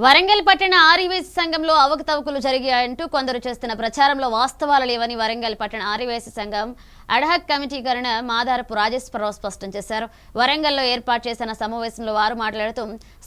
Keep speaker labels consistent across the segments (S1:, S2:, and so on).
S1: వరంగల్ పట్టణ ఆర్యవేశ సంఘంలో అవకతవకలు జరిగాయంటూ కొందరు చేస్తున్న ప్రచారంలో వాస్తవాలు లేవని వరంగల్ పట్టణ ఆర్యవేశ సంఘం అడ్హాక్ కమిటీ గవర్న మాదారపు రాజేశ్వరరావు స్పష్టం చేశారు. వరంగల్లో ఏర్పాటు చేసిన సమావేశంలో వారు మాట్లాడుతూ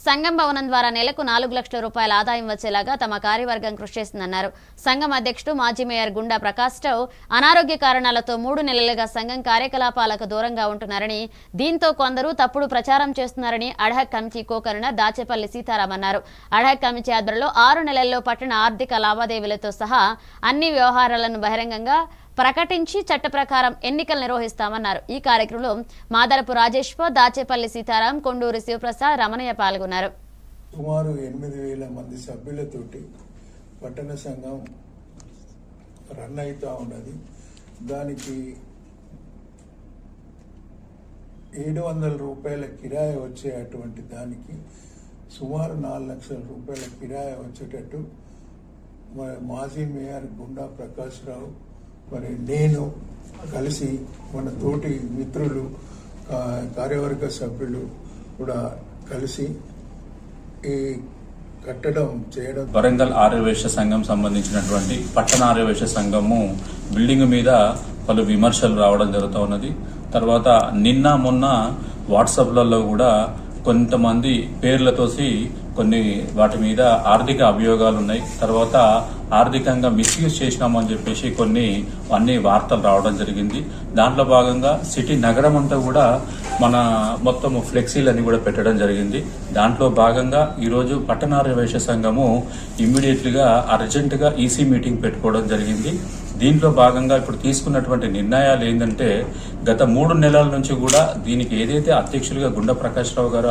S1: సంఘం భవనం ద్వారా నెలకు 4 లక్షల రూపాయల ఆదాయం వచ్చేలాగా తమ కార్యవర్గం కృషి చేస్తుందన్నారు. సంఘం అధ్యక్షుడు మాజీ మేయర్ గుండా ప్రకాష్ రావు అనారోగ్య కారణాలతో 3 నెలలుగా సంఘం కార్యకలాపాలకు దూరంగా ఉంటున్నారని, దీంతో కొందరు తప్పుడు ప్రచారం చేస్తున్నారని ad hoc committee co-convener Dachepalli Sitaram అన్నారు. అడ్హాక్ కమిటీ ఆధ్వర్యంలో 6 నెలల్లో పట్టణ ఆర్థిక లావాదేవీలతో సహా అన్ని వ్యవహారాలను బహిరంగంగా ప్రకటించి చట్ట ప్రకారం ఎన్నికలు నిర్వహిస్తామన్నారు. ఈ కార్యక్రమంలో మాదారపు రాజేశ్వర్, దాచేపల్లి సీతారాం, కొండూరి శివప్రసాద్, రమణయ్య పాల్గొన్నారు.
S2: సుమారు 8,000 మంది సభ్యులతోటి పట్టణ సంఘం రన్ అవుతా ఉన్నది. దానికి 700 రూపాయల కిరాయి వచ్చే అటువంటి దానికి సుమారు 4 లక్షల రూపాయల కిరాయి వచ్చేటట్టు మాజీ మేయర్ గుండా ప్రకాష్ రావు మరి నేను కలిసి మన తోటి మిత్రులు కార్యవర్గ సభ్యులు కూడా కలిసి ఈ కట్టడం చేయడం.
S3: వరంగల్ ఆర్యవేశ సంఘం సంబంధించినటువంటి పట్టణ ఆర్యవేశ సంఘము బిల్డింగ్ మీద పలు విమర్శలు రావడం జరుగుతూ ఉన్నది. తర్వాత నిన్న మొన్న వాట్సాప్లలో కూడా కొంతమంది పేర్లతోసి కొన్ని వాటి మీద ఆర్థిక అభియోగాలు ఉన్నాయి. తర్వాత ఆర్థికంగా మిస్యూజ్ చేసినామని చెప్పేసి అన్ని వార్తలు రావడం జరిగింది. దాంట్లో భాగంగా సిటీ నగరం అంతా కూడా మన మొత్తం ఫ్లెక్సీలని కూడా పెట్టడం జరిగింది. దాంట్లో భాగంగా ఈరోజు పట్టణార్యవేశ సంఘము ఇమ్మీడియట్లీగా అర్జెంటుగా ఈసీ మీటింగ్ పెట్టుకోవడం జరిగింది. దీంట్లో భాగంగా ఇప్పుడు తీసుకున్నటువంటి నిర్ణయాలు ఏంటంటే, గత 3 నెలల నుంచి కూడా దీనికి ఏదైతే అధ్యక్షులుగా గుండా ప్రకాష్ రావు గారు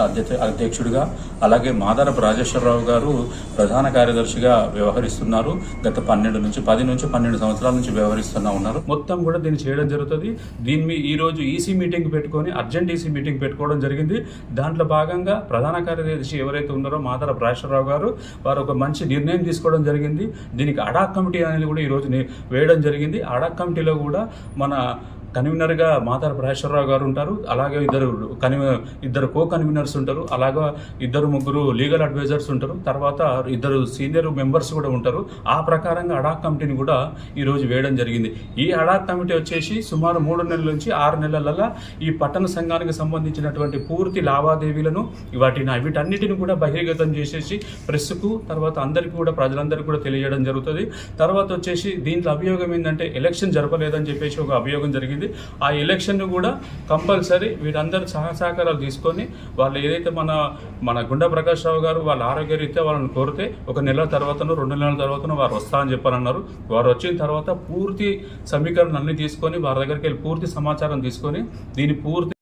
S3: అధ్యక్షుడిగా, అలాగే మాదారపు రాజేశ్వరరావు గారు ప్రధాన కార్యదర్శిగా వ్యవహరిస్తున్నారు. గత 10 నుంచి 12 సంవత్సరాల నుంచి వ్యవహరిస్తున్నా ఉన్నారు. మొత్తం కూడా దీన్ని చేయడం జరుగుతుంది. దీన్ని ఈ రోజు ఈసీ మీటింగ్ పెట్టుకొని అర్జెంట్ ఈసీ మీటింగ్ పెట్టుకోవడం జరిగింది. దాంట్లో భాగంగా ప్రధాన కార్యదర్శి ఎవరైతే ఉన్నారో మాదారపు రాజేశ్వరరావు గారు వారు ఒక మంచి నిర్ణయం తీసుకోవడం జరిగింది. దీనికి అడాక్ కమిటీ అనేది కూడా ఈ రోజు వేయడం జరిగింది. అడాక్ కమిటీలో కూడా మన కన్వీనర్గా మాదారపు రాజేశ్వరరావు గారు ఉంటారు. అలాగే ఇద్దరు కో కన్వీనర్స్ ఉంటారు. అలాగే 2-3 లీగల్ అడ్వైజర్స్ ఉంటారు. తర్వాత 2 సీనియర్ మెంబర్స్ కూడా ఉంటారు. ఆ ప్రకారంగా అడాక్ కమిటీని కూడా ఈరోజు వేయడం జరిగింది. ఈ అడాక్ కమిటీ వచ్చేసి సుమారు 3 నెలల నుంచి 6 నెలలలో ఈ పట్టణ సంఘానికి సంబంధించినటువంటి పూర్తి లావాదేవీలను వీటన్నిటిని కూడా బహిర్గతం చేసేసి ప్రెస్కు తర్వాత అందరికీ కూడా ప్రజలందరికీ కూడా తెలియజేయడం జరుగుతుంది. తర్వాత వచ్చేసి దీంట్లో అభియోగం ఏంటంటే ఎలక్షన్ జరపలేదని చెప్పేసి ఒక అభియోగం జరిగింది. ఆ ఎలక్షన్ కూడా కంపల్సరీ వీరందరూ సహకారాలు తీసుకొని వాళ్ళు ఏదైతే మన గుండా ప్రకాష్ రావు గారు వాళ్ళ ఆరోగ్యరీత్యా వాళ్ళని కోరితే 1 నెల తర్వాతనో 2 నెలల తర్వాతనో వారు వస్తామని చెప్పారన్నారు. వారు వచ్చిన తర్వాత పూర్తి సమీకరణ అన్ని తీసుకొని వారి దగ్గరికి వెళ్ళి పూర్తి సమాచారం తీసుకొని దీన్ని పూర్తి